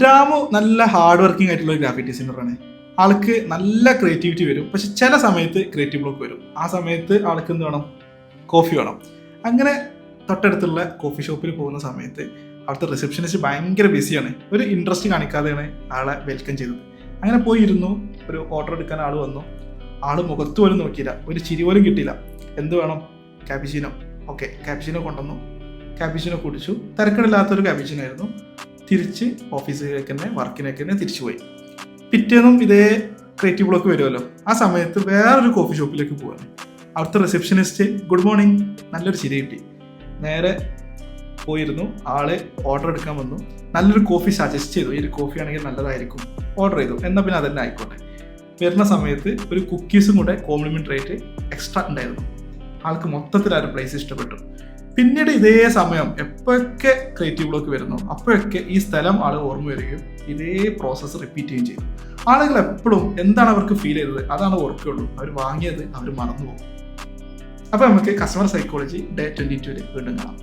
രാമു നല്ല hard working ആയിട്ടുള്ള ഒരു ഗ്രാഫിക് ഡിസൈനറാണ്. ആൾക്ക് നല്ല ക്രിയേറ്റിവിറ്റി വരും, പക്ഷെ ചില സമയത്ത് ക്രിയേറ്റീവ് ബ്ലോക്ക് വരും. ആ സമയത്ത് ആൾക്ക് എന്ത് വേണം? കോഫി വേണം. അങ്ങനെ തൊട്ടടുത്തുള്ള കോഫി ഷോപ്പിൽ പോകുന്ന സമയത്ത് അവിടുത്തെ റിസപ്ഷനിസ്റ്റ് ഭയങ്കര ബിസിയാണ്. ഒരു ഇൻട്രസ്റ്റ് കാണിക്കാതെയാണ് ആളെ വെൽക്കം ചെയ്തത്. അങ്ങനെ പോയി ഇരുന്നു. ഒരു ഓർഡർ എടുക്കാൻ ആൾ വന്നു. ആൾ മുഖത്ത് പോലും നോക്കിയില്ല, ഒരു ചിരി പോലും കിട്ടിയില്ല. എന്ത് വേണം? ക്യാപിച്ചിനോ. ഓക്കെ, ക്യാപിച്ചിനോ കൊണ്ടുവന്നു. ക്യാപിച്ചിനോ കുടിച്ചു. തിരക്കിടില്ലാത്തൊരു ക്യാപിച്ചിനോ ആയിരുന്നു. തിരിച്ച് ഓഫീസിലേക്ക് തന്നെ വർക്കിലേക്ക് തന്നെ തിരിച്ചു പോയി. പിറ്റേന്നും ഇതേ ക്രിയേറ്റീവ് ബ്ലോക്ക് വരുമല്ലോ. ആ സമയത്ത് വേറൊരു കോഫി ഷോപ്പിലേക്ക് പോവാണ്. അവിടുത്തെ റിസപ്ഷനിസ്റ്റ് ഗുഡ് മോർണിംഗ്, നല്ലൊരു ചിരി കിട്ടി. നേരെ പോയിരുന്നു. ആള് ഓർഡർ എടുക്കാൻ വന്നു. നല്ലൊരു കോഫി സജസ്റ്റ് ചെയ്തു. ഈ ഒരു കോഫി ആണെങ്കിൽ നല്ലതായിരിക്കും. ഓർഡർ ചെയ്തു. എന്നാൽ പിന്നെ അതന്നെ ആയിക്കോട്ടെ. വരുന്ന സമയത്ത് ഒരു കുക്കീസും കൂടെ കോംപ്ലിമെൻ്ററി ആയിട്ട് എക്സ്ട്രാ ഉണ്ടായിരുന്നു. ആൾക്ക് മൊത്തത്തിൽ ആ ഒരു പ്ലേസ് ഇഷ്ടപ്പെട്ടു. പിന്നീട് ഇതേ സമയം എപ്പോഴൊക്കെ ക്രിയേറ്റീവ് ബ്ലോക്ക് വരുന്നു അപ്പോഴൊക്കെ ഈ സ്ഥലം ആൾ ഓർമ്മ വരികയും ഇതേ പ്രോസസ്സ് റിപ്പീറ്റ് ചെയ്യുകയും ചെയ്യും. ആളുകൾ എപ്പോഴും എന്താണ് അവർക്ക് ഫീൽ ചെയ്തത് അതാണ് ഓർക്കുകയുള്ളൂ. അവർ വാങ്ങിയത് അവർ മറന്നുപോകും. അപ്പോൾ നമുക്ക് കസ്റ്റമർ സൈക്കോളജി ഡേ 22 വീണ്ടും കാണാം.